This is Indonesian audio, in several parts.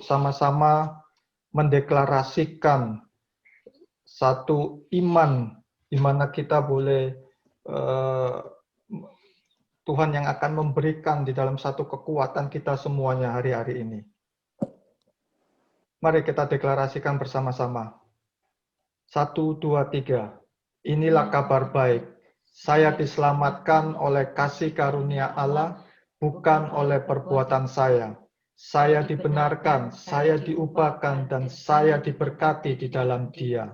sama-sama mendeklarasikan satu iman di mana kita boleh Tuhan yang akan memberikan di dalam satu kekuatan kita semuanya hari-hari ini. Mari kita deklarasikan bersama-sama. 1, 2, 3. Inilah kabar baik. Saya diselamatkan oleh kasih karunia Allah, bukan oleh perbuatan saya. Saya dibenarkan, saya diubahkan, dan saya diberkati di dalam Dia.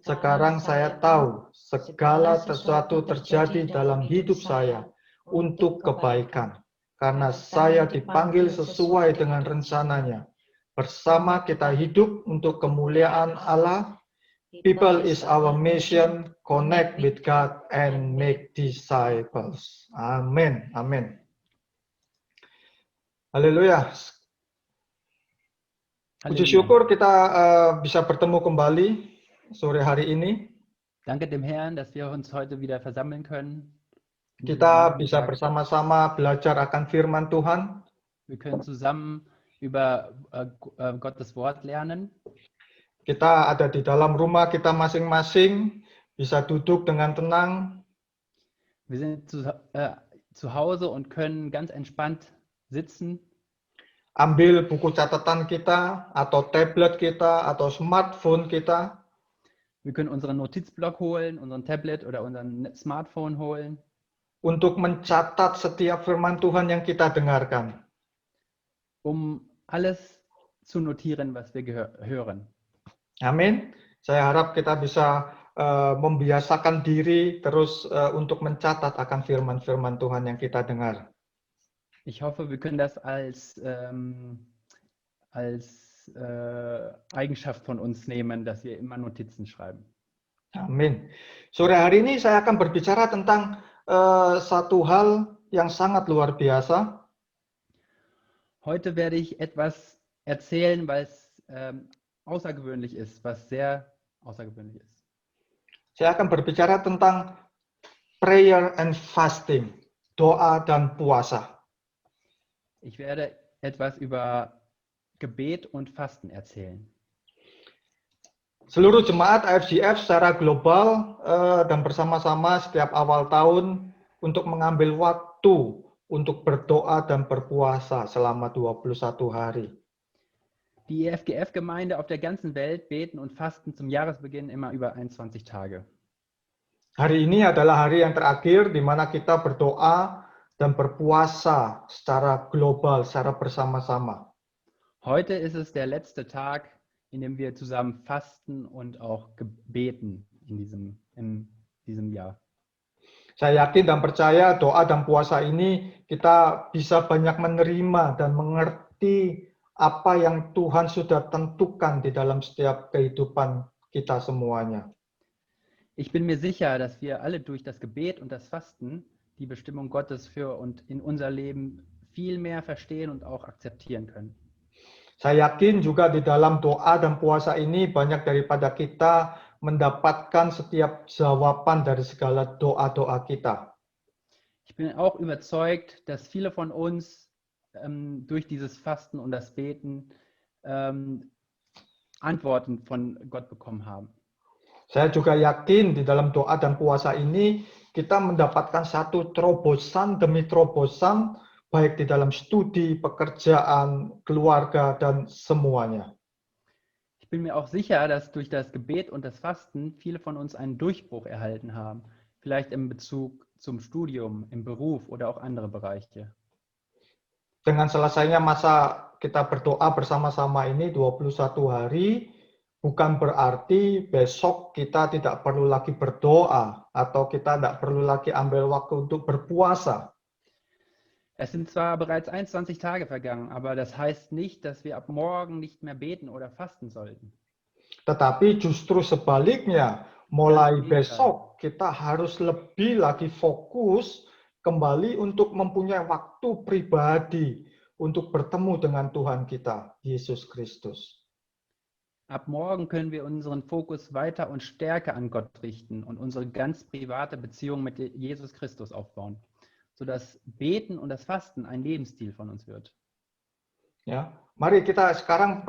Sekarang saya tahu segala sesuatu terjadi dalam hidup saya untuk kebaikan, karena saya dipanggil sesuai dengan rencananya. Bersama kita hidup untuk kemuliaan Allah. People is our mission, connect with God and make disciples. Amin. Amin. Haleluya. Puji syukur kita bisa bertemu kembali sore hari ini. Danke dem Herrn, dass wir uns heute wieder versammeln können. Kita bisa bersama-sama belajar akan firman Tuhan. Wir können zusammen über Gottes Wort lernen. Kita ada di dalam rumah kita masing-masing, bisa duduk dengan tenang. Wir sind zu Hause und können ganz entspannt sitzen. Ambil buku catatan kita, atau tablet kita, atau smartphone kita. Wir können unseren Notizblock holen, unseren Tablet oder unseren Smartphone holen. Untuk mencatat setiap firman Tuhan yang kita dengarkan. Um alles zu notieren, was wir hören. Amin. Saya harap kita bisa membiasakan diri terus untuk mencatat akan firman-firman Tuhan yang kita dengar. Ich hoffe, wir können das als Eigenschaft von uns nehmen, dass wir immer Notizen schreiben. Amin. Sore hari ini saya akan berbicara tentang satu hal yang sangat luar biasa. Heute werde ich etwas erzählen, was außergewöhnlich ist, was sehr außergewöhnlich ist. Saya akan berbicara tentang prayer and fasting, doa dan puasa. Ich werde etwas über Gebet und Fasten erzählen. Seluruh jemaat AFGF secara global dan bersama-sama setiap awal tahun untuk mengambil waktu untuk berdoa dan berpuasa selama 21 hari. Die EFGF-Gemeinde auf der ganzen Welt beten und fasten zum Jahresbeginn immer über 21 Tage. Hari ini adalah hari yang terakhir di mana kita berdoa dan berpuasa secara global, secara bersama-sama. Heute ist es der letzte Tag, in dem wir zusammen fasten und auch beten in diesem Jahr. Saya yakin dan percaya doa dan puasa ini kita bisa banyak menerima dan mengerti apa yang Tuhan sudah tentukan di dalam setiap kehidupan kita semuanya. Ich bin mir sicher, dass wir alle durch das Gebet und das Fasten die Bestimmung Gottes für und in unser Leben viel mehr verstehen und auch akzeptieren können. Saya yakin juga di dalam doa dan puasa ini banyak daripada kita mendapatkan setiap jawaban dari segala doa-doa kita. Ich bin auch überzeugt, dass viele von uns durch dieses Fasten und das Beten Antworten von Gott bekommen haben. Saya juga yakin di dalam doa dan puasa ini kita mendapatkan satu terobosan demi terobosan baik di dalam studi, pekerjaan, keluarga, dan semuanya. Ich bin mir auch sicher, dass durch das Gebet und das Fasten viele von uns einen Durchbruch erhalten haben, vielleicht in Bezug zum Studium, im Beruf oder auch andere Bereiche. Dengan selesainya masa kita berdoa bersama-sama ini 21 hari, bukan berarti besok kita tidak perlu lagi berdoa atau kita tidak perlu lagi ambil waktu untuk berpuasa. Es sind zwar bereits 21 Tage vergangen, aber das heißt nicht, dass wir ab morgen nicht mehr beten oder fasten sollten. Tetapi justru sebaliknya, mulai besok kita harus lebih lagi fokus kembali untuk mempunyai waktu pribadi untuk bertemu dengan Tuhan kita, Yesus Kristus. Ab morgen können wir unseren Fokus weiter und stärker an Gott richten und unsere ganz private Beziehung mit Jesus Christus aufbauen, sodass Beten und das Fasten ein Lebensstil von uns wird. Ya, mari kita sekarang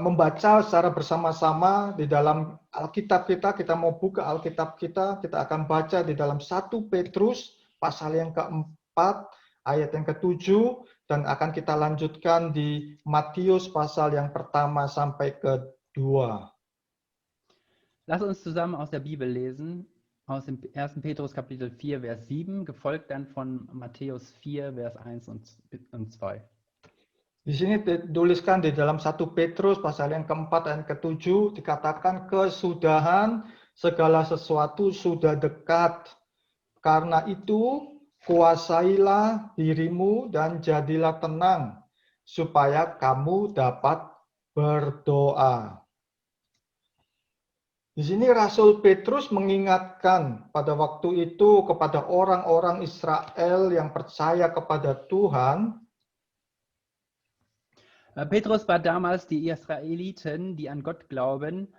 membaca secara bersama-sama di dalam Alkitab kita. Kita mau buka Alkitab kita. Kita akan baca di dalam 1 Petrus pasal yang keempat, ayat yang ketujuh, dan akan kita lanjutkan di Matius pasal yang pertama sampai kedua. Lass uns zusammen aus der Bibel lesen, aus dem 1. Petrus Kapitel 4, Vers 7, gefolgt dann von Matthäus 4, Vers 1 und 2. Di sini dituliskan di dalam 1 Petrus pasal yang keempat dan ketujuh dikatakan kesudahan segala sesuatu sudah dekat. Karena itu kuasailah dirimu dan jadilah tenang supaya kamu dapat berdoa. Di sini Rasul Petrus mengingatkan pada waktu itu kepada orang-orang Israel yang percaya kepada Tuhan. Petrus war damals die Israeliten, die an Gott glauben,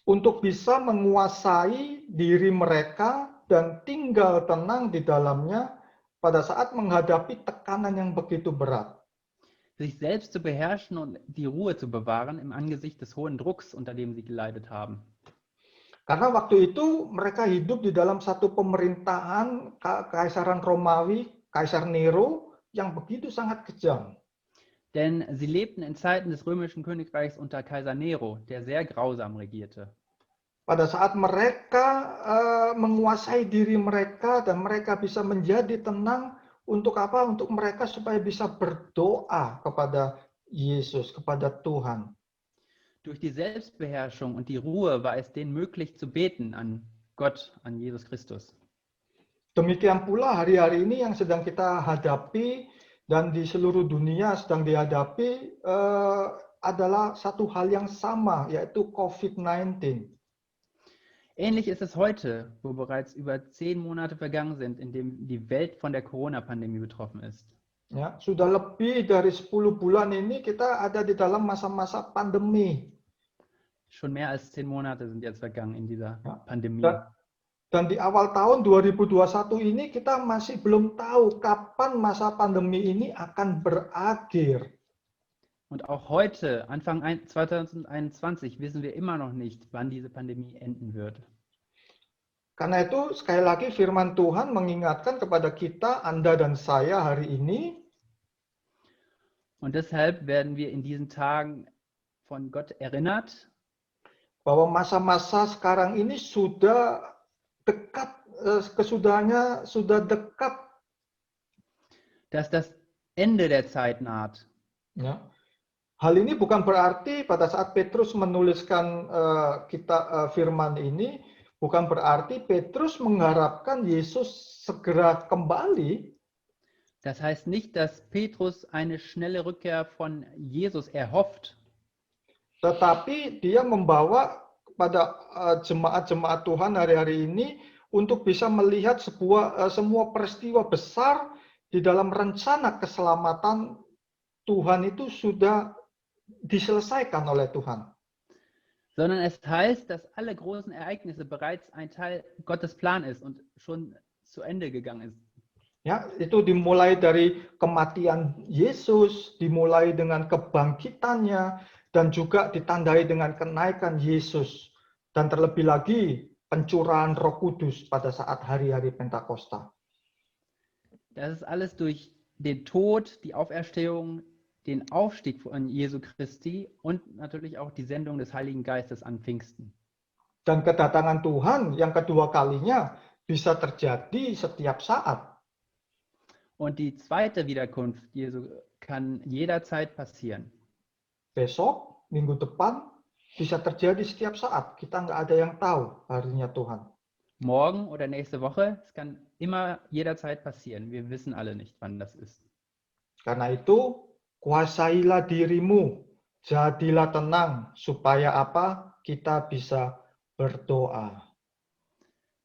untuk bisa menguasai diri mereka dan tinggal tenang di dalamnya pada saat menghadapi tekanan yang begitu berat. sich selbst zu beherrschen und die Ruhe zu bewahren im Angesicht des hohen Drucks, unter dem sie geleidet haben. Karena waktu itu mereka hidup di dalam satu pemerintahan Kaisaran Romawi, Kaisar Nero, yang begitu sangat kejam. Denn sie lebten in Zeiten des römischen Königreichs unter Kaiser Nero, der sehr grausam regierte. Pada saat mereka menguasai diri mereka dan mereka bisa menjadi tenang, untuk apa? Untuk mereka supaya bisa berdoa kepada Yesus, kepada Tuhan. Durch die Selbstbeherrschung und die Ruhe war es denen möglich zu beten an Gott, an Jesus Christus. Demikian pula hari-hari ini yang sedang kita hadapi dan di seluruh dunia sedang dihadapi adalah satu hal yang sama, yaitu COVID-19. Ähnlich ist es heute, wo bereits über 10 Monate vergangen sind, in dem die Welt von der Corona-Pandemie betroffen ist. Ya, sudah lebih dari 10 bulan ini kita ada di dalam masa-masa pandemi. Schon mehr als 10 Monate sind jetzt vergangen in dieser Ja. Pandemie. Dan di awal tahun 2021 ini kita masih belum tahu kapan masa pandemi ini akan berakhir. Und auch heute, Anfang 2021, wissen wir immer noch nicht, wann diese Pandemie enden wird. Karena itu, sekali lagi firman Tuhan mengingatkan kepada kita, Anda dan saya hari ini. Und deshalb werden wir in diesen Tagen von Gott erinnert, bahwa masa-masa sekarang ini sudah dekat, kesudahannya sudah dekat. dass das Ende der Zeit naht. Ya. Hal ini bukan berarti pada saat Petrus menuliskan firman ini, bukan berarti Petrus mengharapkan Yesus segera kembali. Das heißt nicht, dass Petrus eine schnelle Rückkehr von Jesus erhofft. Tetapi dia membawa kepada jemaat-jemaat Tuhan hari-hari ini untuk bisa melihat semua peristiwa besar di dalam rencana keselamatan Tuhan itu sudah diselesaikan oleh Tuhan. Sondern es heißt, dass alle großen Ereignisse bereits ein Teil Gottes Plan ist und schon zu Ende gegangen ist. Ya, itu dimulai dari kematian Yesus, dimulai dengan kebangkitannya, dan juga ditandai dengan kenaikan Yesus. Dan terlebih lagi pencurahan Roh Kudus pada saat hari-hari Pentakosta. Das ist alles durch den Tod, die Auferstehung, den Aufstieg von Jesu Christi und natürlich auch die Sendung des Heiligen Geistes an Pfingsten. Dan kedatangan Tuhan yang kedua kalinya bisa terjadi setiap saat. Und die zweite Wiederkunft Jesu kann jederzeit passieren. Besok, minggu depan, bisa terjadi setiap saat. Kita nggak ada yang tahu harinya Tuhan. Morgen oder nächste Woche, es kann immer jederzeit passieren. Wir wissen alle nicht, wann das ist. Karena itu, kuasailah dirimu, jadilah tenang, supaya apa? Kita bisa berdoa.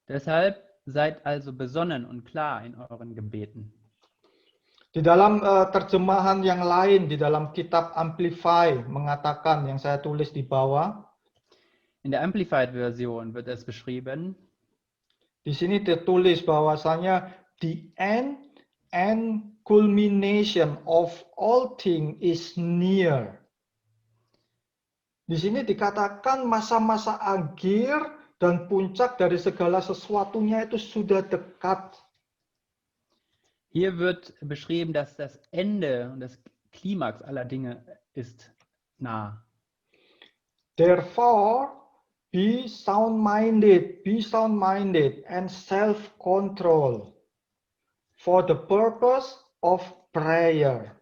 Deshalb seid also besonnen und klar in euren Gebeten. Di dalam terjemahan yang lain, di dalam kitab Amplify mengatakan, yang saya tulis di bawah. In der Amplified-Version wird es beschrieben. Di sini tertulis bahwasanya the end and culmination of all things is near. Di sini dikatakan masa-masa akhir dan puncak dari segala sesuatunya itu sudah dekat. Hier wird beschrieben, dass das Ende und das Klimax aller Dinge ist nah. Therefore, be sound-minded and self-control for the purpose of prayer.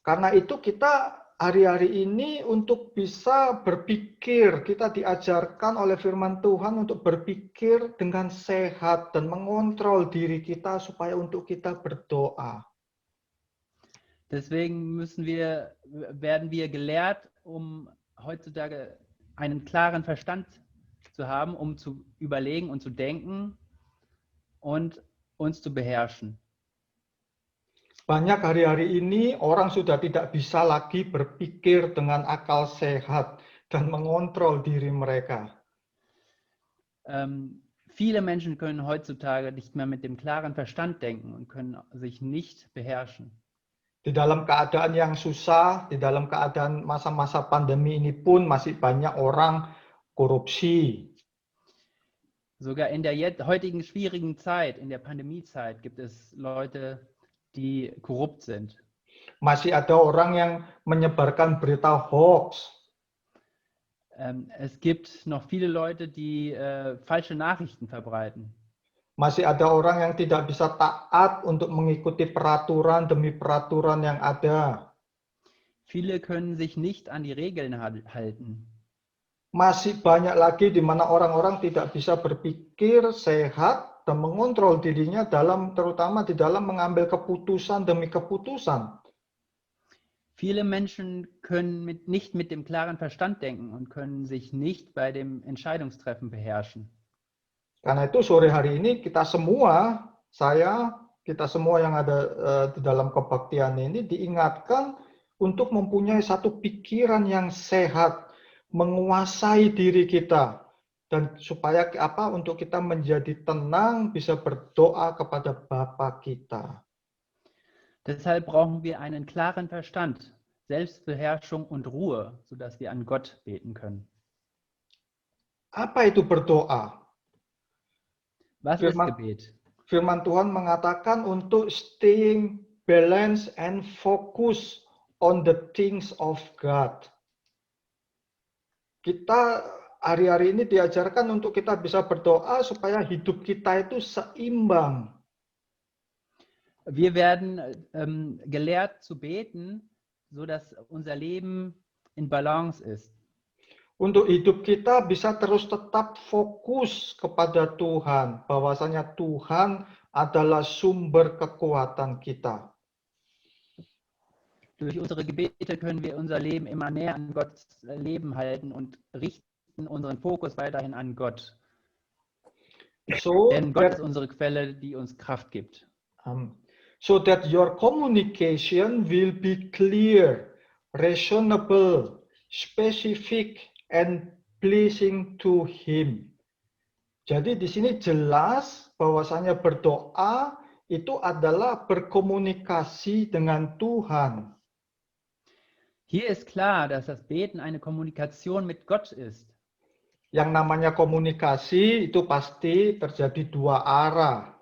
Karena itu kita hari-hari ini untuk bisa berpikir, kita diajarkan oleh firman Tuhan untuk berpikir dengan sehat dan mengontrol diri kita supaya untuk kita berdoa. Deswegen werden wir gelehrt, um heutzutage einen klaren Verstand zu haben, um zu überlegen und zu denken und uns zu beherrschen. Banyak hari-hari ini orang sudah tidak bisa lagi berpikir dengan akal sehat dan mengontrol diri mereka. Viele Menschen können heutzutage nicht mehr mit dem klaren Verstand denken und können sich nicht beherrschen. Di dalam keadaan yang susah, di dalam keadaan masa-masa pandemi ini pun masih banyak orang korupsi. Sogar in der heutigen schwierigen Zeit, in der Pandemiezeit, gibt es Leute, die korrupt sind. Masih ada orang yang menyebarkan berita hoax. Es gibt noch viele Leute, die falsche Nachrichten verbreiten. Masih ada orang yang tidak bisa taat untuk mengikuti peraturan demi peraturan yang ada. Viele können sich nicht an die Regeln halten. Masih banyak lagi di mana orang-orang tidak bisa berpikir sehat dan mengontrol dirinya terutama di dalam mengambil keputusan demi keputusan. Viele Menschen können nicht mit dem klaren Verstand denken und können sich nicht bei dem Entscheidungstreffen beherrschen. Karena itu sore hari ini kita semua yang ada di dalam kebaktian ini diingatkan untuk mempunyai satu pikiran yang sehat, menguasai diri kita. Dan supaya untuk kita menjadi tenang, bisa berdoa kepada Bapa kita. Deshalb brauchen wir einen klaren Verstand, Selbstbeherrschung und Ruhe, sodass wir an Gott beten können. Apa itu berdoa? Was ist Gebet? Firman Tuhan mengatakan untuk staying balanced and focus on the things of God. Kita hari-hari ini diajarkan untuk kita bisa berdoa supaya hidup kita itu seimbang. Wir werden gelehrt zu beten, sodass unser Leben in Balance ist. Untuk hidup kita bisa terus tetap fokus kepada Tuhan, bahwasanya Tuhan adalah sumber kekuatan kita. Durch unsere Gebete können wir unser Leben immer näher an Gottes Leben halten und richten unseren Fokus weiterhin an Gott. Denn Gott ist unsere Quelle, die uns Kraft gibt. So that your communication will be clear, reasonable, specific, and pleasing to Him. Jadi di sini jelas bahwasanya berdoa itu adalah berkomunikasi dengan Tuhan. Hier ist klar, dass das Beten eine Kommunikation mit Gott ist. Yang namanya komunikasi itu pasti terjadi dua arah.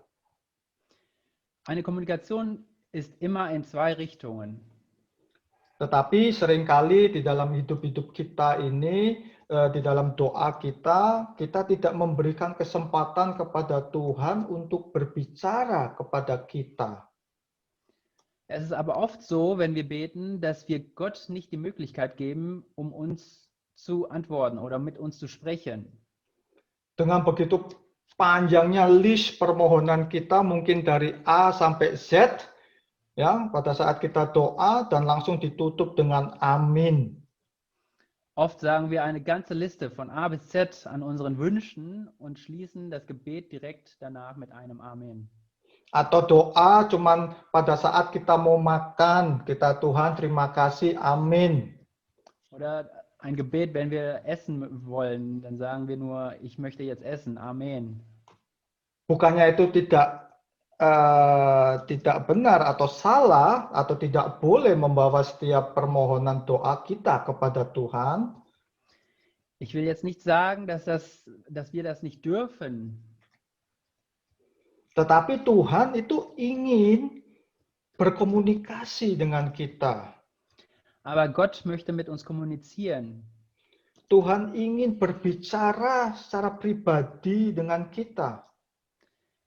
Eine Kommunikation ist immer in zwei Richtungen. Tetapi seringkali di dalam hidup-hidup kita ini, di dalam doa kita tidak memberikan kesempatan kepada Tuhan untuk berbicara kepada kita. Es ist aber oft so, wenn wir beten, dass wir Gott nicht die Möglichkeit geben, um uns zu antworten oder mit uns zu sprechen. Dengan begitu panjangnya list permohonan kita, mungkin dari A sampai Z, ya, pada saat kita doa dan langsung ditutup dengan amin. Oft sagen wir eine ganze Liste von A bis Z an unseren Wünschen und schließen das Gebet direkt danach mit einem Amen. Atau doa cuman pada saat kita mau makan, kita Tuhan terima kasih, amin. Oder ein Gebet, wenn wir essen wollen, dann sagen wir nur, ich möchte jetzt essen, Amen. Bukannya itu tidak tidak benar atau salah atau tidak boleh membawa setiap permohonan doa kita kepada Tuhan. Ich will jetzt nicht sagen, dass wir das nicht dürfen. Tetapi Tuhan itu ingin berkomunikasi dengan kita. Aber Gott möchte mit uns kommunizieren. Tuhan ingin berbicara secara pribadi dengan kita.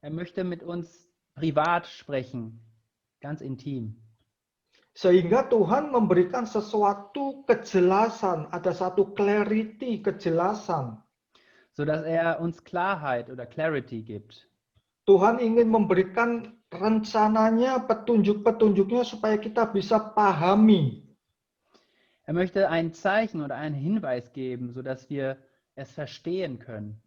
Er möchte mit uns privat sprechen, ganz intim. Sehingga Tuhan memberikan sesuatu kejelasan, ada satu clarity, kejelasan. Sodass er uns Klarheit oder Clarity gibt. Tuhan ingin memberikan rencananya, petunjuk-petunjuknya supaya kita bisa pahami. Er möchte ein Zeichen oder einen Hinweis geben, sodass wir es verstehen können.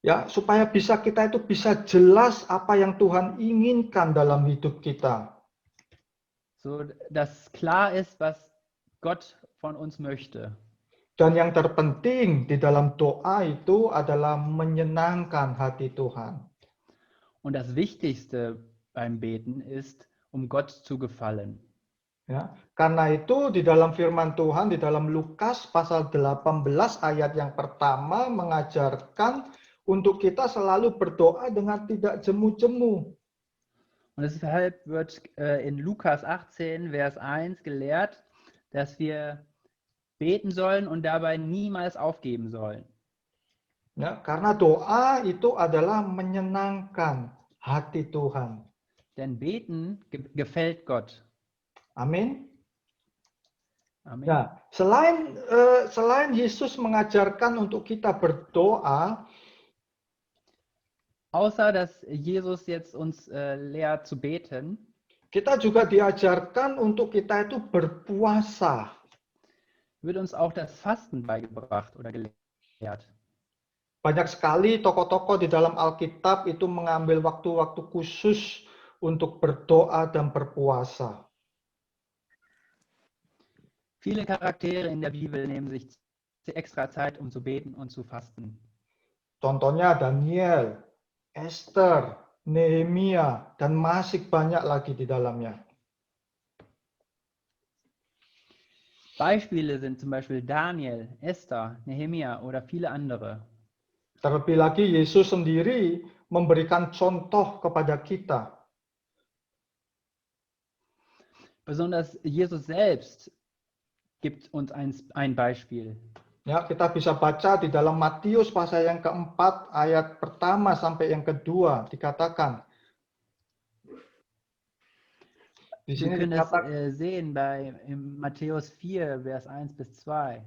Ya, supaya kita itu bisa jelas apa yang Tuhan inginkan dalam hidup kita. So dass klar ist, was Gott von uns möchte. Dan yang terpenting di dalam doa itu adalah menyenangkan hati Tuhan. Und das Wichtigste beim Beten ist, Gott zu gefallen. Ya, karena itu di dalam firman Tuhan, di dalam Lukas pasal 18 ayat yang pertama mengajarkan untuk kita selalu berdoa dengan tidak jemu-jemu. Und deshalb wird in Lukas 18, Vers 1 gelehrt, dass wir beten sollen und dabei niemals aufgeben sollen. Ya, karena doa itu adalah menyenangkan hati Tuhan. Denn beten gefällt Gott. Amin. Amen. Nah, selain Yesus mengajarkan untuk kita berdoa, außer dass Jesus jetzt uns lehrt zu beten, kita juga diajarkan untuk kita itu berpuasa. wird uns auch das Fasten beigebracht oder gelehrt. Banyak sekali tokoh-tokoh di dalam Alkitab itu mengambil waktu-waktu khusus untuk berdoa dan berpuasa. Viele Charaktere in der Bibel nehmen sich extra Zeit, zu beten und zu fasten. Contohnya Daniel, Esther, Nehemia, dan masih banyak lagi di dalamnya. Beispiele sind zum Beispiel Daniel, Esther, Nehemia oder viele andere. Terlebih lagi Yesus sendiri memberikan contoh kepada kita. Besonders Jesus selbst gibt uns ein Beispiel. Ya, kita bisa baca di dalam Matius pasal yang keempat ayat pertama sampai yang kedua dikatakan. Di Wir sini können das dikatakan, sehen in Matthäus 4, Vers 1 bis 2.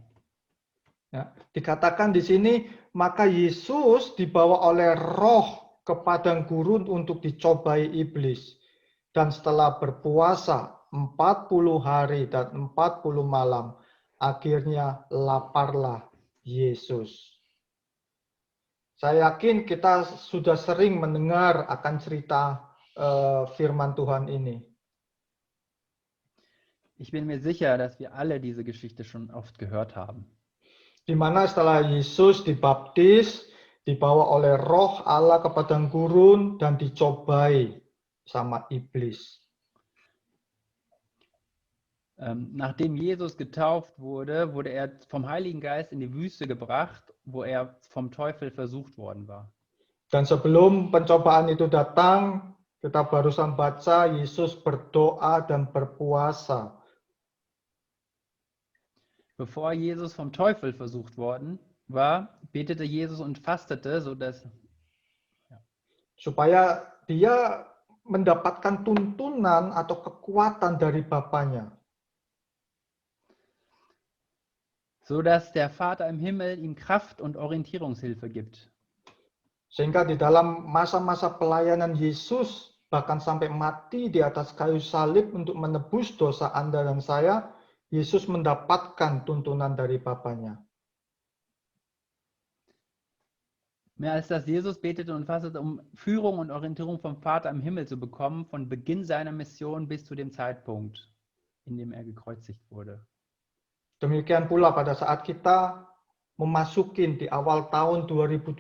ya, dikatakan di sini, maka Yesus dibawa oleh Roh ke padang gurun untuk dicobai iblis. Dan setelah berpuasa 40 hari dan 40 malam, akhirnya laparlah Yesus. Saya yakin kita sudah sering mendengar akan cerita firman Tuhan ini. Ich bin mir sicher, dass wir alle diese Geschichte schon oft gehört haben. Di mana setelah Yesus dibaptis, dibawa oleh Roh Allah ke padang gurun dan dicobai sama iblis. Nachdem Jesus getauft wurde, wurde er vom Heiligen Geist in die Wüste gebracht, wo er vom Teufel versucht worden war. Dan sebelum pencobaan itu datang, kita barusan baca Yesus berdoa dan berpuasa. Bevor Jesus vom Teufel versucht worden war, betete Jesus und fastete, supaya dia mendapatkan tuntunan atau kekuatan dari Bapanya. Sodass der Vater im Himmel ihm Kraft und Orientierungshilfe gibt. Sehingga di dalam masa-masa pelayanan Yesus, bahkan sampai mati di atas kayu salib untuk menebus dosa Anda dan saya, Yesus mendapatkan tuntunan dari Bapanya. Mehr als das, Jesus betete und fastete, Führung und Orientierung vom Vater im Himmel zu bekommen, von Beginn seiner Mission bis zu dem Zeitpunkt, in dem er gekreuzigt wurde. Demikian pula pada saat kita memasuki di awal tahun 2021.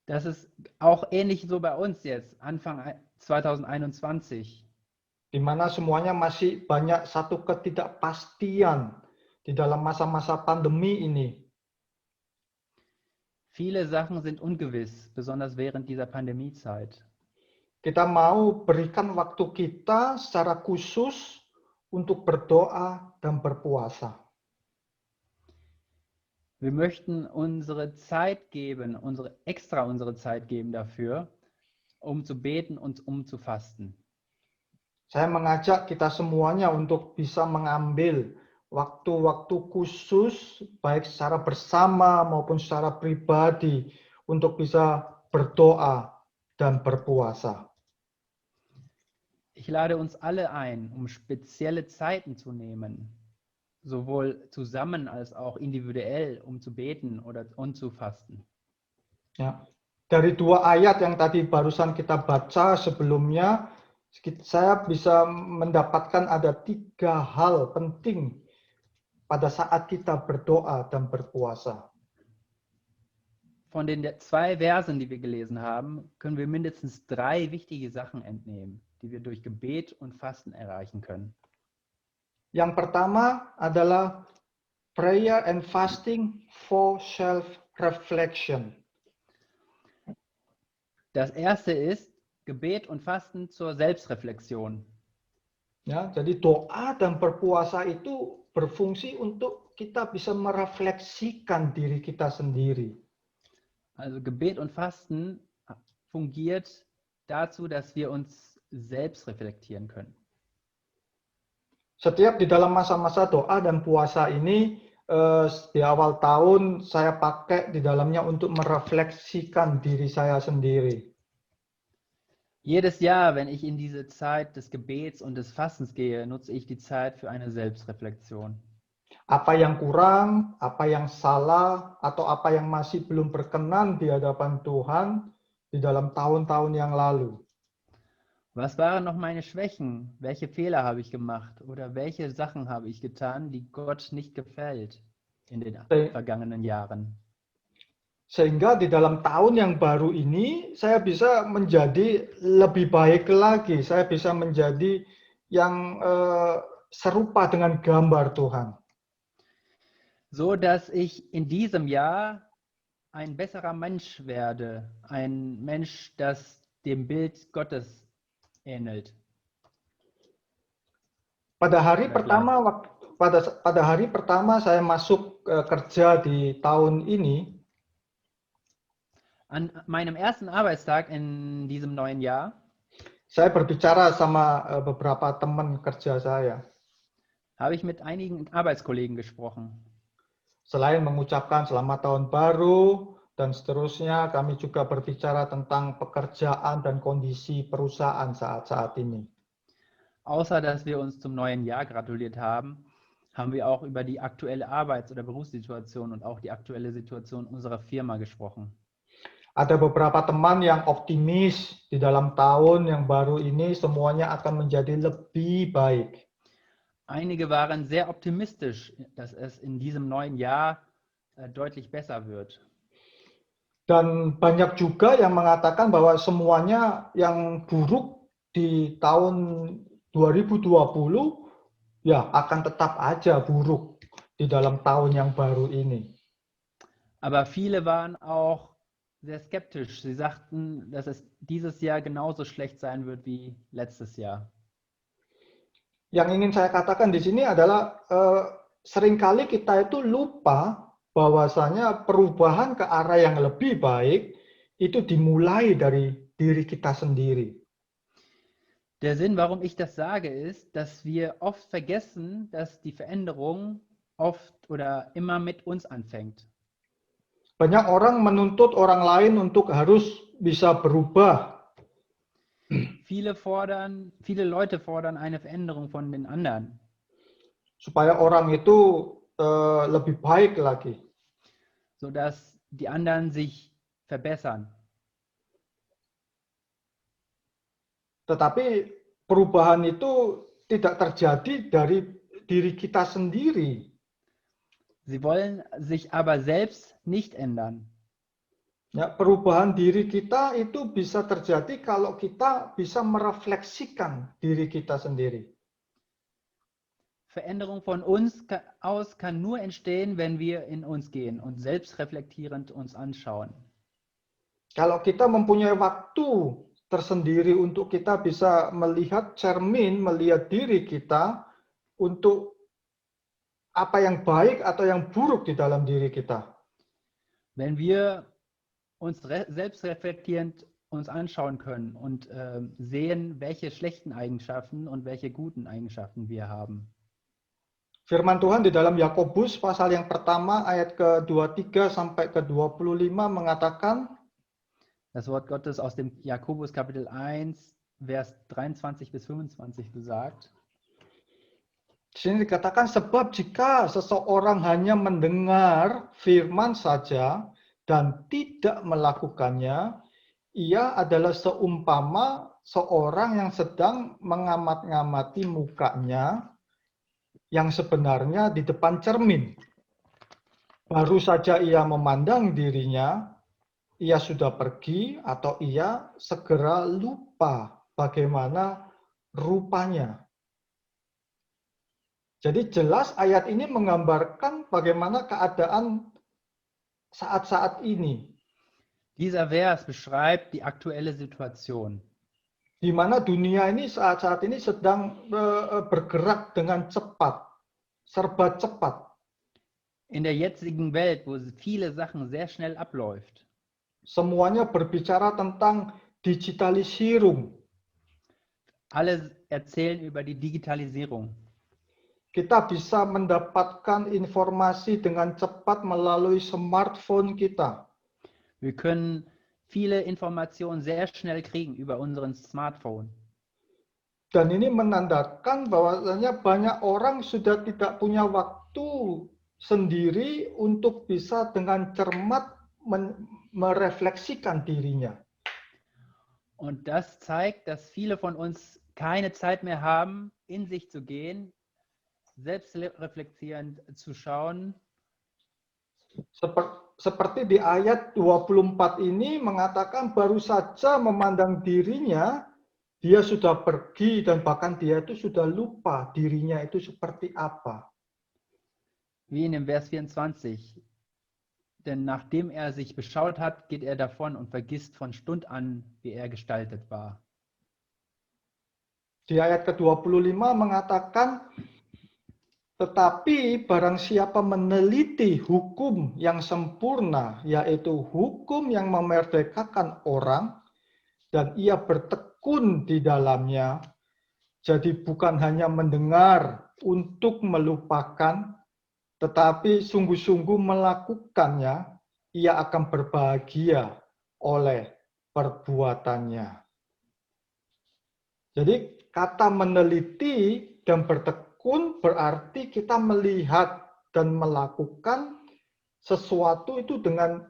Das ist auch ähnlich so bei uns jetzt, Anfang 2021. di mana semuanya masih banyak satu ketidakpastian di dalam masa-masa pandemi ini. Viele Sachen sind ungewiss, besonders während dieser Pandemiezeit. Kita mau berikan waktu kita secara khusus untuk berdoa dan berpuasa. Wir möchten unsere Zeit geben, unsere Zeit geben dafür, um zu beten und um zu fasten. Saya mengajak kita semuanya untuk bisa mengambil waktu-waktu khusus, baik secara bersama maupun secara pribadi, untuk bisa berdoa dan berpuasa. Ich lade uns alle ein, um spezielle Zeiten zu nehmen, sowohl zusammen als auch individuell, um zu beten und zu fasten. Ya. Dari dua ayat yang tadi barusan kita baca sebelumnya, saya bisa mendapatkan ada 3 hal penting pada saat kita berdoa dan berpuasa. Von den 2 Versen, die wir gelesen haben, können wir mindestens 3 wichtige Sachen entnehmen, die wir durch Gebet und Fasten erreichen können. Yang pertama adalah prayer and fasting for self-reflection. Das erste ist Gebet und Fasten zur Selbstreflexion. Ya, jadi doa dan berpuasa itu berfungsi untuk kita bisa merefleksikan diri kita sendiri. Also Gebet und Fasten fungiert dazu, dass wir uns selbst reflektieren können. Setiap di dalam masa-masa doa dan puasa ini, di awal tahun saya pakai di dalamnya untuk merefleksikan diri saya sendiri. Jedes Jahr, wenn ich in diese Zeit des Gebets und des Fastens gehe, nutze ich die Zeit für eine Selbstreflexion. Apa yang kurang, apa yang salah, atau apa yang masih belum berkenan di hadapan Tuhan di dalam tahun-tahun yang lalu. Was waren noch meine Schwächen? Welche Fehler habe ich gemacht? Oder welche Sachen habe ich getan, die Gott nicht gefällt in den vergangenen Jahren? Sehingga di dalam tahun yang baru ini, saya bisa menjadi lebih baik lagi. Saya bisa menjadi yang serupa dengan gambar Tuhan. So dass ich in diesem Jahr ein besserer Mensch werde, ein Mensch, das dem Bild Gottes ähnelt. Pada hari pertama saya masuk kerja di tahun ini, an meinem ersten Arbeitstag in diesem neuen Jahr, saya berbicara sama beberapa teman kerja saya. habe ich mit einigen Arbeitskollegen gesprochen. Selain mengucapkan selamat tahun baru dan seterusnya, kami juga berbicara tentang pekerjaan dan kondisi perusahaan saat-saat ini. Außer dass wir uns zum neuen Jahr gratuliert haben, haben wir auch über die aktuelle Arbeits- oder Berufssituation und auch die aktuelle Situation unserer Firma gesprochen. Ada beberapa teman yang optimis di dalam tahun yang baru ini semuanya akan menjadi lebih baik. Einige waren sehr optimistisch, dass es in diesem neuen Jahr deutlich besser wird. Dan banyak juga yang mengatakan bahwa semuanya yang buruk di tahun 2020 ya akan tetap aja buruk di dalam tahun yang baru ini. Aber viele waren auch sehr skeptisch. Sie sagten, dass es dieses Jahr genauso schlecht sein wird wie letztes Jahr. Yang ingin saya katakan di sini adalah seringkali kita itu lupa bahwasanya perubahan ke arah yang lebih baik itu dimulai dari diri kita sendiri. Der Sinn, warum ich das sage, ist, dass wir oft vergessen, dass die Veränderung oft oder immer mit uns anfängt. Banyak orang menuntut orang lain untuk harus bisa berubah. Viele Leute fordern eine Veränderung von den anderen. Supaya orang itu lebih baik lagi. Sodass die anderen sich verbessern. Tetapi perubahan itu tidak terjadi dari diri kita sendiri. Sie wollen sich aber selbst nicht ändern. Ya, perubahan diri kita itu bisa terjadi kalau kita bisa merefleksikan diri kita sendiri. Veränderung von uns aus kann nur entstehen, wenn wir in uns gehen und selbstreflektierend uns anschauen. Kalau kita mempunyai waktu tersendiri untuk kita bisa melihat cermin, melihat diri kita untuk apa yang baik atau yang buruk di dalam diri kita. Wenn wir uns selbstreflektierend uns anschauen können und sehen, welche schlechten Eigenschaften und welche guten Eigenschaften wir haben. Firman Tuhan di dalam Yakobus pasal yang pertama ayat ke-23 sampai ke-25 mengatakan, Das Wort Gottes aus dem Jakobus Kapitel 1, Vers 23 bis 25 besagt, di sini dikatakan, sebab jika seseorang hanya mendengar firman saja dan tidak melakukannya, ia adalah seumpama seorang yang sedang mengamat-ngamati mukanya yang sebenarnya di depan cermin. Baru saja ia memandang dirinya, ia sudah pergi atau ia segera lupa bagaimana rupanya. Jadi jelas ayat ini menggambarkan bagaimana keadaan saat-saat ini. dieser Vers beschreibt die aktuelle Situation. Di mana dunia ini saat-saat ini sedang bergerak dengan cepat, serba cepat. In der jetzigen Welt, wo viele Sachen sehr schnell abläuft, Semuanya berbicara tentang Digitalisierung. alle erzählen über die Digitalisierung. Kita bisa mendapatkan informasi dengan cepat melalui smartphone kita. Wir können viele Informationen sehr schnell kriegen über unseren Smartphone. Dan ini menandakan bahwasanya banyak orang sudah tidak punya waktu sendiri untuk bisa dengan cermat merefleksikan dirinya. Und das zeigt, dass viele von uns keine Zeit mehr haben, in sich zu gehen, selbstreflektierend zu schauen. Seperti di ayat 24 ini mengatakan baru saja memandang dirinya, dia sudah pergi dan bahkan dia itu sudah lupa dirinya itu seperti apa. Wie in dem Vers 24. Denn nachdem er sich beschaut hat, geht er davon und vergisst von Stund an, wie er gestaltet war. Di ayat ke-25 mengatakan, tetapi barang siapa meneliti hukum yang sempurna, yaitu hukum yang memerdekakan orang, dan ia bertekun di dalamnya, jadi bukan hanya mendengar untuk melupakan, tetapi sungguh-sungguh melakukannya, ia akan berbahagia oleh perbuatannya. Jadi kata meneliti dan bertekun berarti kita melihat dan melakukan sesuatu itu dengan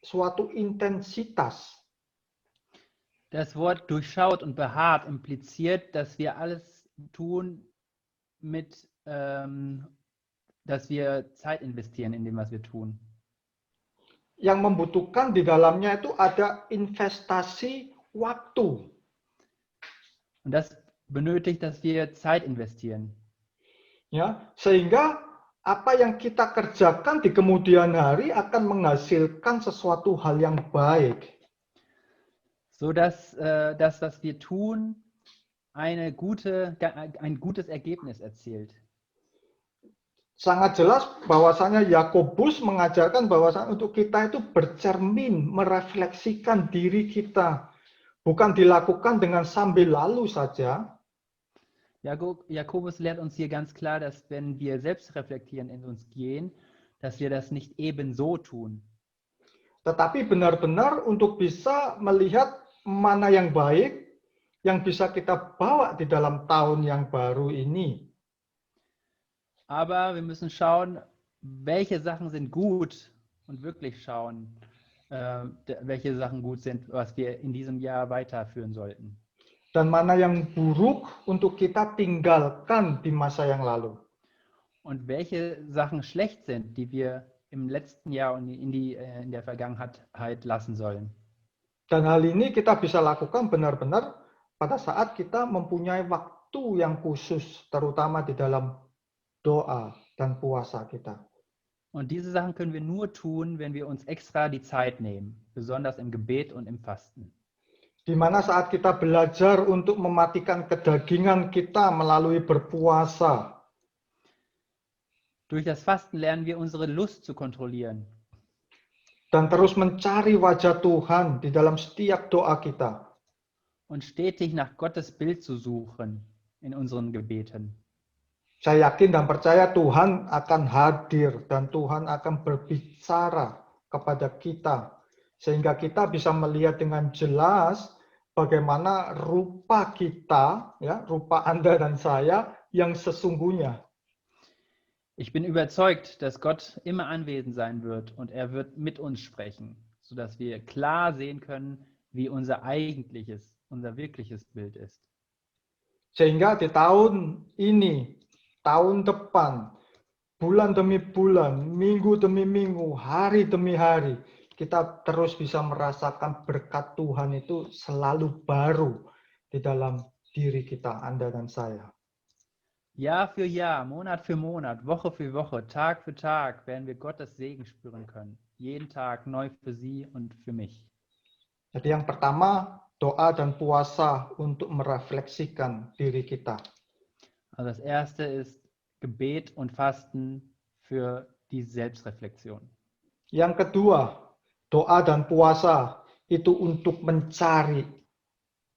suatu intensitas. Das Wort durchschaut und beharrt impliziert, dass wir alles tun dass wir Zeit investieren in dem, was wir tun. Yang membutuhkan di dalamnya itu ada investasi waktu. Und das benötigt, dass wir Zeit investieren. Ya, sehingga apa yang kita kerjakan di kemudian hari akan menghasilkan sesuatu hal yang baik. So dass das, was wir tun, ein gutes Ergebnis erzielt. Sangat jelas bahwasanya Yakobus mengajarkan bahwasanya untuk kita itu bercermin, merefleksikan diri kita. Bukan dilakukan dengan sambil lalu saja. Jakobus lehrt uns hier ganz klar, dass wenn wir selbst reflektieren in uns gehen, dass wir das nicht ebenso tun. Tetapi benar-benar untuk bisa melihat mana yang baik, yang bisa kita bawa di dalam tahun yang baru ini. Aber wir müssen schauen, welche Sachen sind gut und wirklich schauen, welche Sachen gut sind, was wir in diesem Jahr weiterführen sollten. Dan mana yang buruk untuk kita tinggalkan di masa yang lalu. Und welche Sachen schlecht sind, die wir im letzten Jahr und in der Vergangenheit lassen sollen. Dan hal ini kita bisa lakukan benar-benar pada saat kita mempunyai waktu yang khusus, terutama di dalam doa dan puasa kita. Und diese Sachen können wir nur tun, wenn wir uns extra die Zeit nehmen, besonders im Gebet und im Fasten. Di mana saat kita belajar untuk mematikan kedagingan kita melalui berpuasa. Durch das Fasten lernen wir unsere Lust zu kontrollieren. Dan terus mencari wajah Tuhan di dalam setiap doa kita. Und stetig nach Gottes Bild zu suchen in unseren Gebeten. Saya yakin dan percaya Tuhan akan hadir dan Tuhan akan berbicara kepada kita. Sehingga kita bisa melihat dengan jelas bagaimana rupa kita, ya, rupa Anda dan saya yang sesungguhnya. Ich bin überzeugt, dass Gott immer anwesend sein wird und er wird mit uns sprechen, sodass wir klar sehen können, wie unser wirkliches Bild ist. Sehingga di tahun ini, tahun depan, bulan demi bulan, minggu demi minggu, hari demi hari, kita terus bisa merasakan berkat Tuhan itu selalu baru di dalam diri kita, Anda dan saya. Jahr für Jahr, Monat für Monat, Woche für Woche, Tag für Tag werden wir Gottes Segen spüren können. Jeden Tag neu für Sie und für mich. Jadi yang pertama, doa dan puasa untuk merefleksikan diri kita. Also das erste ist Gebet und Fasten für die Selbstreflexion. Yang kedua, doa dan puasa itu untuk mencari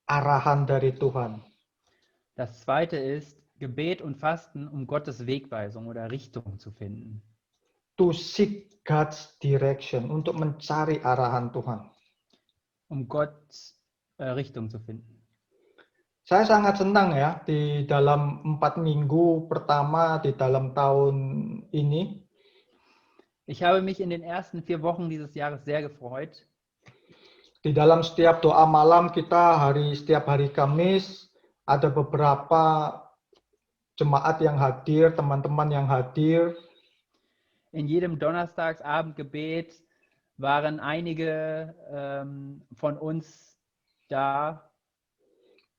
arahan dari Tuhan. Das zweite ist Gebet und Fasten, um Gottes Wegweisung oder Richtung zu finden. To seek God's direction, untuk mencari arahan Tuhan. Um Gottes Richtung zu finden. Saya sangat senang ya di dalam 4 minggu pertama di dalam tahun ini. Ich habe mich in den ersten 4 Wochen dieses Jahres sehr gefreut. Di dalam setiap doa malam kita setiap hari Kamis ada beberapa jemaat yang hadir, teman-teman yang hadir. In jedem Donnerstagsabendgebet waren einige von uns da.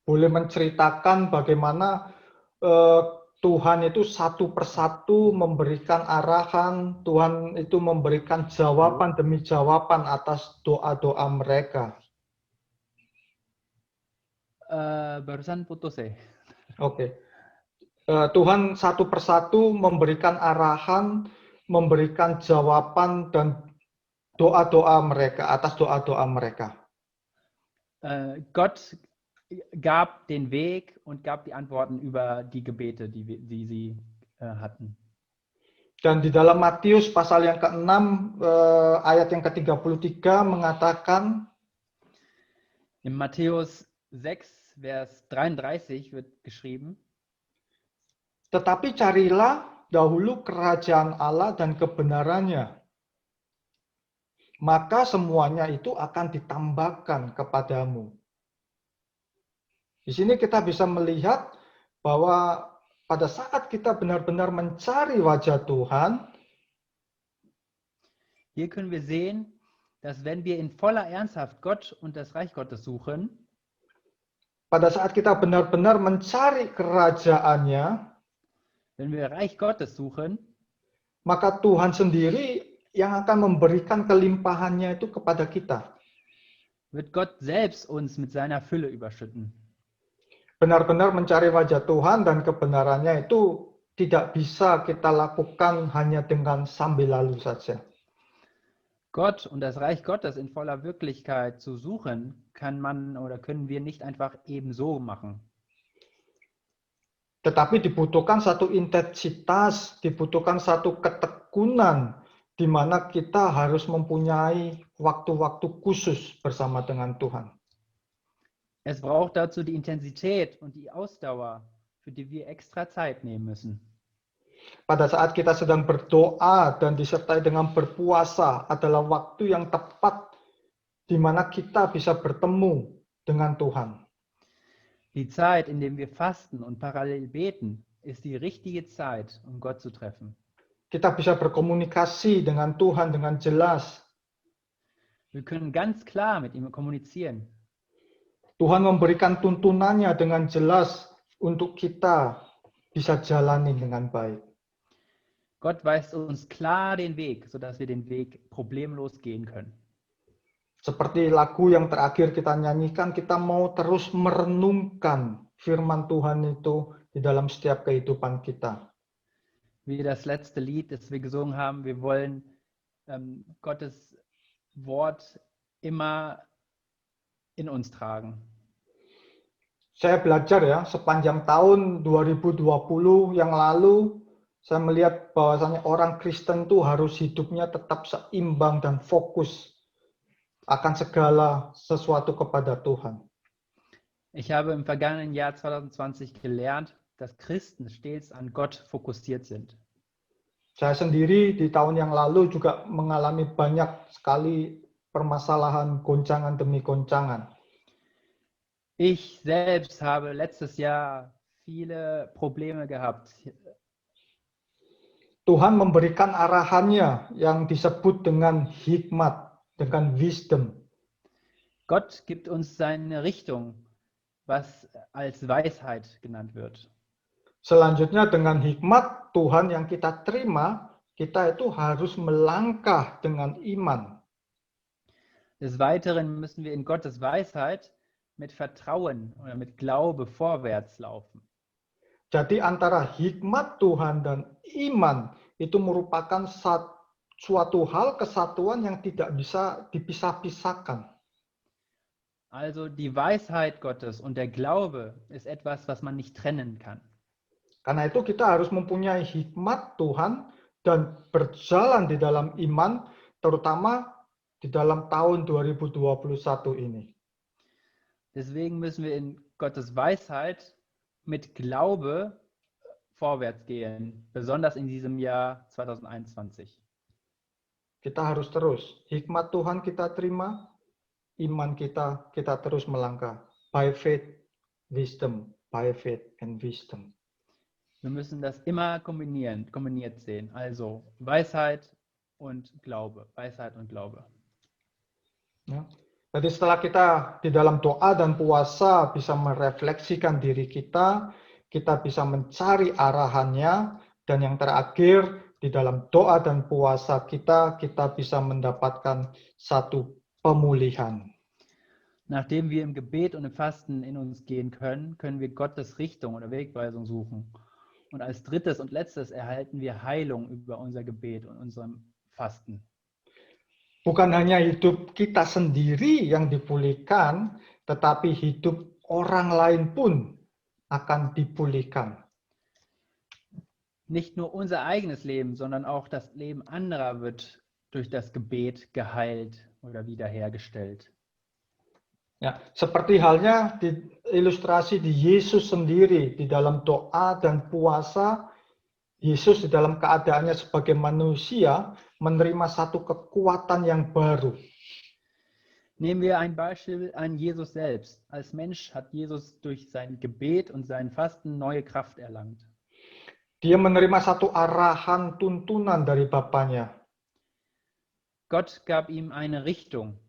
Boleh menceritakan bagaimana Tuhan itu satu persatu memberikan arahan, Tuhan itu memberikan jawaban demi jawaban atas doa-doa mereka. Barusan putus ya. Oke. Tuhan satu persatu memberikan arahan, memberikan jawaban dan doa-doa mereka, atas doa-doa mereka. Gott gab den Weg und gab die Antworten über die Gebete, die sie hatten. Dan di dalam Matius pasal yang ke-6 ayat yang ke-33 mengatakan, in Matthäus 6 Vers 33 wird geschrieben, tetapi carilah dahulu kerajaan Allah dan kebenarannya, maka semuanya itu akan ditambahkan kepadamu. Di sini kita bisa melihat bahwa pada saat kita benar-benar mencari wajah Tuhan, hier können wir sehen, dass wenn wir in voller Ernsthaft Gott und das Reich Gottes suchen, pada saat kita benar-benar mencari kerajaannya, wenn wir Reich Gottes suchen, maka Tuhan sendiri yang akan memberikan kelimpahannya itu kepada kita. wird Gott selbst uns mit seiner Fülle überschütten. Benar-benar mencari wajah Tuhan dan kebenarannya itu tidak bisa kita lakukan hanya dengan sambil lalu saja. Gott und das Reich Gottes in voller Wirklichkeit zu suchen, können wir nicht einfach ebenso machen. Tetapi dibutuhkan satu intensitas, dibutuhkan satu ketekunan di mana kita harus mempunyai waktu-waktu khusus bersama dengan Tuhan. Es braucht dazu die Intensität und die Ausdauer, für die wir extra Zeit nehmen müssen. Pada saat kita sedang berdoa dan disertai dengan berpuasa adalah waktu yang tepat di mana kita bisa bertemu dengan Tuhan. Die Zeit, in der wir fasten und parallel beten, ist die richtige Zeit, um Gott zu treffen. kita bisa berkomunikasi dengan Tuhan dengan jelas. Wir können ganz klar mit ihm kommunizieren. Tuhan memberikan tuntunannya dengan jelas untuk kita bisa jalani dengan baik. Gott weist uns klar den Weg, sodass wir den Weg problemlos gehen können. Seperti lagu yang terakhir kita nyanyikan, kita mau terus merenungkan firman Tuhan itu di dalam setiap kehidupan kita. Wie das letzte Lied, das wir gesungen haben, wir wollen Gottes Wort immer in uns tragen. Saya belajar ya, sepanjang tahun 2020 yang lalu, saya melihat bahwasannya orang Kristen tuh harus hidupnya tetap seimbang dan fokus akan segala sesuatu kepada Tuhan. Ich habe im vergangenen Jahr 2020 gelernt, dass Christen stets an Gott fokussiert sind. Saya sendiri di tahun yang lalu juga mengalami banyak sekali permasalahan goncangan demi goncangan. Ich selbst habe letztes Jahr viele Probleme gehabt. Tuhan memberikan arahannya yang disebut dengan hikmat, dengan wisdom. Gott gibt uns seine Richtung, was als Weisheit genannt wird. Selanjutnya dengan hikmat Tuhan yang kita terima, kita itu harus melangkah dengan iman. Des Weiteren müssen wir in Gottes Weisheit mit Vertrauen oder mit Glaube vorwärts laufen. Jadi antara hikmat Tuhan dan iman itu merupakan suatu hal kesatuan yang tidak bisa dipisah-pisahkan. Also die Weisheit Gottes und der Glaube ist etwas, was man nicht trennen kann. Karena itu kita harus mempunyai hikmat Tuhan dan berjalan di dalam iman, terutama di dalam tahun 2021 ini. Deswegen müssen wir in Gottes Weisheit mit Glaube vorwärts gehen, besonders in diesem Jahr 2021. Kita harus terus, hikmat Tuhan kita terima, iman kita terus melangkah. By faith, wisdom, by faith and wisdom. Wir müssen das immer kombiniert sehen. Also Weisheit und Glaube, Weisheit und Glaube. Ya. Jadi setelah kita di dalam doa dan puasa bisa merefleksikan diri kita bisa mencari arahannya, dan yang terakhir di dalam doa dan puasa kita bisa mendapatkan satu pemulihan. Nachdem wir im Gebet und im Fasten in uns gehen können, können wir Gottes Richtung oder Wegweisung suchen. Und als drittes und letztes erhalten wir Heilung über unser Gebet und unserem Fasten. Bukan hanya hidup kita sendiri yang dipulihkan, tetapi hidup orang lain pun akan dipulihkan. Nicht nur unser eigenes Leben, sondern auch das Leben anderer wird durch das Gebet geheilt oder wiederhergestellt. Ya, seperti halnya di ilustrasi di Yesus sendiri di dalam doa dan puasa, Yesus di dalam keadaannya sebagai manusia menerima satu kekuatan yang baru. Nehmen wir ein Beispiel an Jesus selbst. Als Mensch hat Jesus durch sein Gebet und sein Fasten neue Kraft erlangt. Dia menerima satu arahan tuntunan dari Bapanya. Gott gab ihm eine Richtung.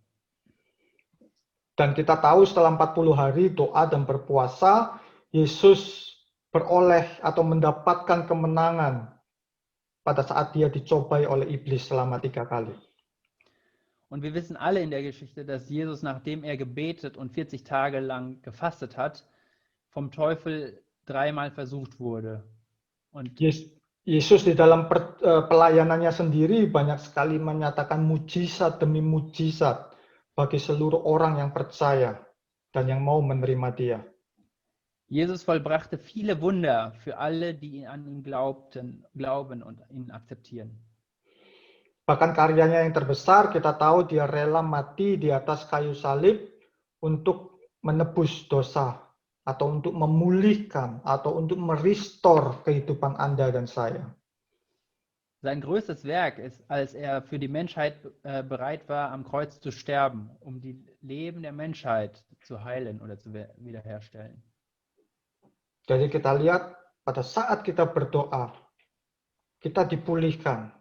Dan kita tahu setelah 40 hari doa dan berpuasa, Yesus beroleh atau mendapatkan kemenangan pada saat dia dicobai oleh iblis selama 3 kali. Und wir wissen alle in der Geschichte, dass Jesus, nachdem er gebetet und 40 Tage lang gefastet hat, vom Teufel 3-mal versucht wurde. Und Yesus di dalam pelayanannya sendiri banyak sekali menyatakan mujizat demi mujizat bagi seluruh orang yang percaya dan yang mau menerima dia. Jesus vollbrachte viele Wunder für alle, die an ihn glauben und ihn akzeptieren. Bahkan karyanya yang terbesar, kita tahu dia rela mati di atas kayu salib untuk menebus dosa, atau untuk memulihkan, atau untuk merestore kehidupan Anda dan saya. Sein größtes Werk ist, als er für die Menschheit bereit war, am Kreuz zu sterben, um die Leben der Menschheit zu heilen oder zu wiederherstellen. Jadi kita lihat pada saat kita berdoa, kita dipulihkan.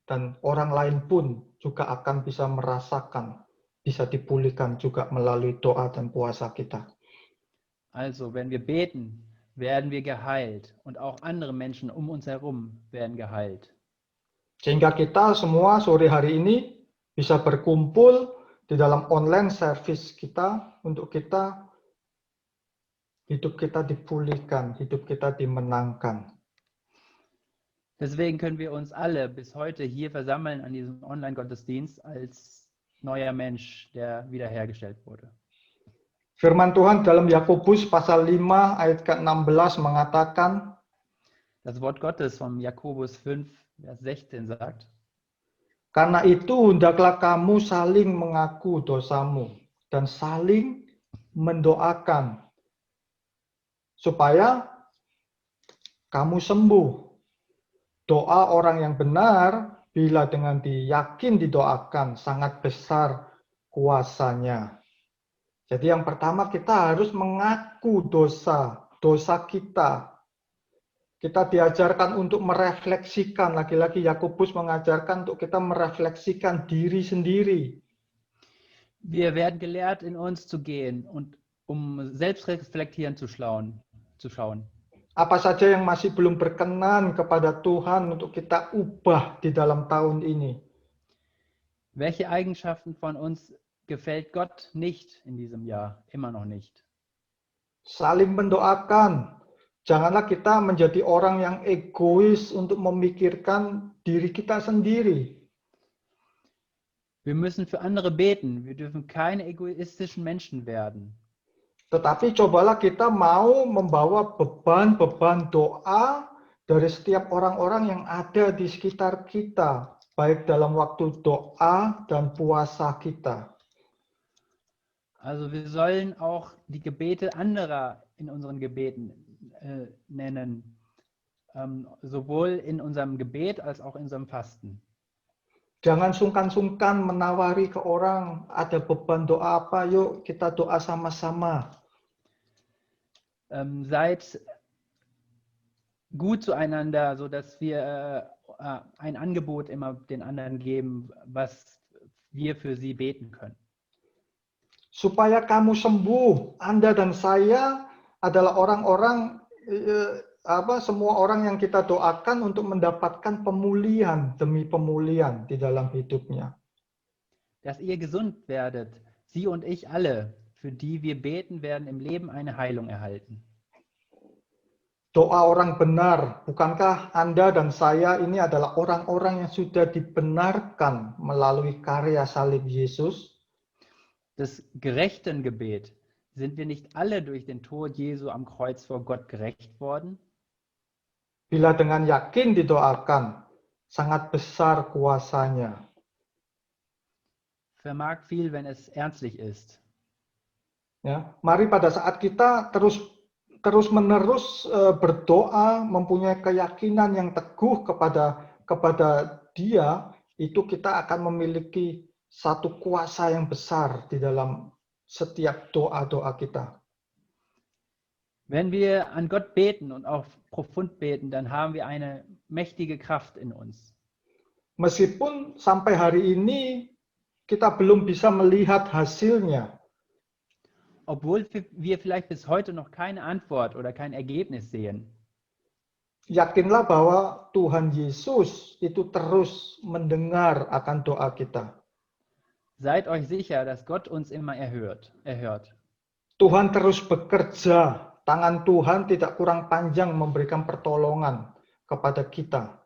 Dan orang lain pun juga akan bisa merasakan, bisa dipulihkan juga melalui doa dan puasa kita. Also, wenn wir beten, werden wir geheilt und auch andere Menschen um uns herum werden geheilt. Sehingga kita semua sore hari ini bisa berkumpul di dalam online service kita untuk hidup kita dipulihkan, hidup kita dimenangkan. Deswegen können wir uns alle bis heute hier versammeln an diesem Online-Gottesdienst als neuer Mensch, der wiederhergestellt wurde. Firman Tuhan dalam Yakobus pasal 5 ayat ke-16 mengatakan, Das Wort Gottes vom Jakobus 5, Vers 16 sagt, karena itu hendaklah kamu saling mengaku dosamu dan saling mendoakan supaya kamu sembuh. Doa orang yang benar bila dengan diyakin didoakan sangat besar kuasanya. Jadi yang pertama kita harus mengaku dosa kita. Kita diajarkan untuk merefleksikan, lagi-lagi Yakobus mengajarkan untuk kita merefleksikan diri sendiri. wir werden gelehrt, in uns zu gehen und um selbstreflektierend zu schauen. Apa saja yang masih belum berkenan kepada Tuhan untuk kita ubah di dalam tahun ini. Welche Eigenschaften von uns gefällt Gott nicht in diesem Jahr? Immer noch nicht. Saling mendoakan. Janganlah kita menjadi orang yang egois untuk memikirkan diri kita sendiri. Wir müssen für andere beten. Wir dürfen keine egoistischen Menschen werden. Tetapi cobalah kita mau membawa beban-beban doa dari setiap orang-orang yang ada di sekitar kita, baik dalam waktu doa dan puasa kita. Also wir sollen auch die Gebete anderer in unseren Gebeten nennen, sowohl in unserem Gebet als auch in unserem Fasten. Jangan sungkan-sungkan menawari ke orang, ada beban doa apa, yuk kita doa sama-sama. Seid gut zueinander, sodass wir ein Angebot immer den anderen geben, was wir für sie beten können. Supaya kamu sembuh, Anda dan saya adalah orang-orang, semua orang yang kita doakan untuk mendapatkan pemulihan demi pemulihan di dalam hidupnya. Dass ihr gesund werdet, Sie und ich alle, für die wir beten, werden im Leben eine Heilung erhalten. Doa orang benar, bukankah Anda dan saya ini adalah orang-orang yang sudah dibenarkan melalui karya salib Yesus? Das Gerechtengebet, sind wir nicht alle durch den Tod Jesu am Kreuz vor Gott gerecht worden? Bila dengan yakin didoakan, sangat besar kuasanya. Vermag viel, wenn es ernstlich ist. Ya, mari pada saat kita terus-menerus berdoa, mempunyai keyakinan yang teguh kepada Dia, itu kita akan memiliki satu kuasa yang besar di dalam setiap doa-doa kita. Wenn wir an Gott beten und auch profund beten, dann haben wir eine mächtige Kraft in uns. Meskipun sampai hari ini kita belum bisa melihat hasilnya, Obwohl wir vielleicht bis heute noch keine Antwort oder kein Ergebnis sehen. yakinlah bahwa Tuhan Yesus itu terus mendengar akan doa kita. Seid euch sicher, dass Gott uns immer erhört. Tuhan terus bekerja. Tangan Tuhan tidak kurang panjang memberikan pertolongan kepada kita.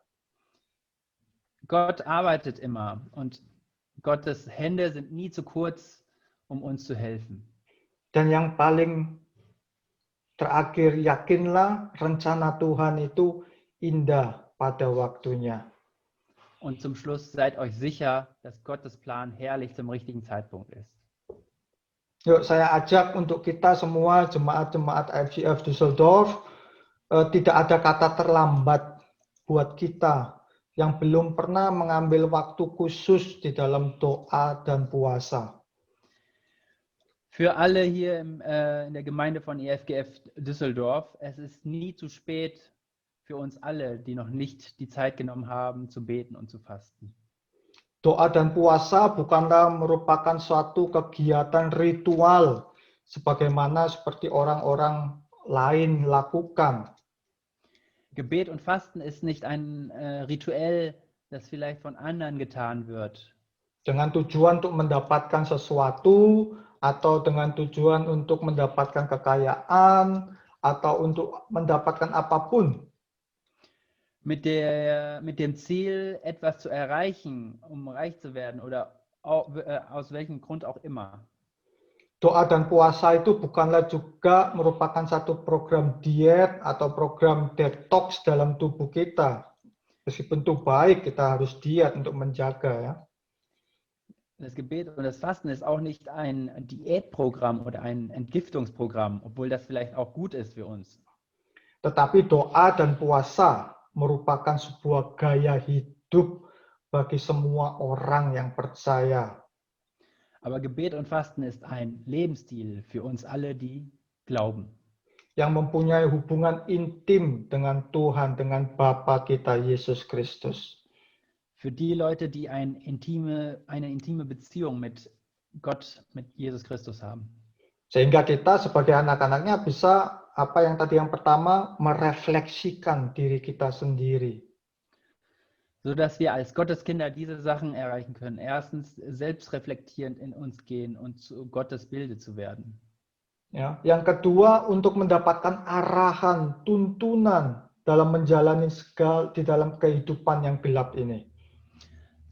Gott arbeitet immer und Gottes Hände sind nie zu kurz, um uns zu helfen. Dan yang paling terakhir, yakinlah rencana Tuhan itu indah pada waktunya. Und zum Schluss seid euch sicher, dass Gottes Plan herrlich zum richtigen Zeitpunkt ist. Yuk, saya ajak untuk kita semua jemaat-jemaat IFGF Düsseldorf, tidak ada kata terlambat buat kita yang belum pernah mengambil waktu khusus di dalam doa dan puasa. Für alle hier in der Gemeinde von IFGF Düsseldorf, es ist nie zu spät für uns alle, die noch nicht die Zeit genommen haben, zu beten und zu fasten. Doa dan puasa bukanlah merupakan suatu kegiatan ritual sebagaimana seperti orang-orang lain lakukan. Gebet und Fasten ist nicht ein Rituell, das vielleicht von anderen getan wird, Dengan tujuan untuk mendapatkan sesuatu atau dengan tujuan untuk mendapatkan kekayaan atau untuk mendapatkan apapun. mit dem Ziel, etwas zu erreichen, um reich zu werden oder aus welchem Grund auch immer. Doa dan puasa itu bukanlah juga merupakan satu program diet atau program detox dalam tubuh kita. Meskipun itu baik, kita harus diet untuk menjaga ya. Das Gebet und das Fasten ist auch nicht ein Diätprogramm oder ein Entgiftungsprogramm, obwohl das vielleicht auch gut ist für uns. Tetapi doa dan puasa merupakan sebuah gaya hidup bagi semua orang yang percaya. Aber Gebet und Fasten ist ein Lebensstil für uns alle, die glauben. Yang mempunyai hubungan intim dengan Tuhan, dengan Bapa kita Yesus Kristus. Für die Leute, die eine intime Beziehung mit Gott, mit Jesus Christus haben. Sehingga kita sebagai anak-anaknya bisa yang pertama merefleksikan diri kita sendiri. Sodass wir als Gotteskinder diese Sachen erreichen können. Erstens, selbstreflektierend in uns gehen und zu Gottes Bilde zu werden. Ya, yang kedua, untuk mendapatkan arahan, tuntunan dalam menjalani di dalam kehidupan yang gelap ini.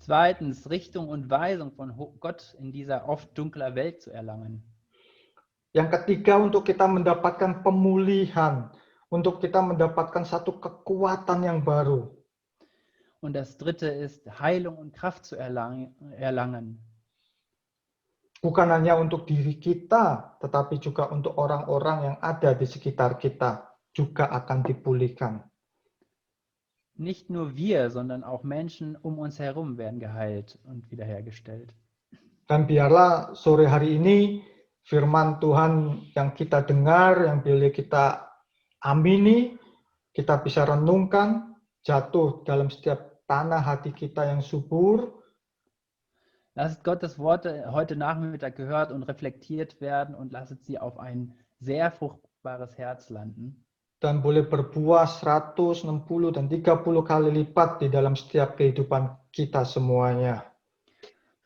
Zweitens, Richtung und Weisung von Gott in dieser oft dunkler Welt zu erlangen. Yang ketiga, untuk kita mendapatkan pemulihan, untuk kita mendapatkan satu kekuatan yang baru. Und das dritte ist, Heilung und Kraft zu erlangen. Bukan hanya untuk diri kita, tetapi juga untuk orang-orang yang ada di sekitar kita juga akan dipulihkan. Nicht nur wir, sondern auch Menschen um uns herum werden geheilt und wiederhergestellt. Dan biarlah sore hari ini firman Tuhan yang kita dengar, yang boleh kita amini, kita bisa renungkan, jatuh dalam setiap tanah hati kita yang subur. Lasst Gottes Worte heute Nachmittag gehört und reflektiert werden und lasst sie auf ein sehr fruchtbares Herz landen. Dan boleh berbuah 160 dan 30 kali lipat di dalam setiap kehidupan kita semuanya.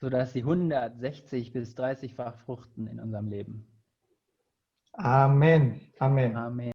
Sodass sie 160 bis 30-fach fruchten in unserem Leben. Amin. Amin. Amen.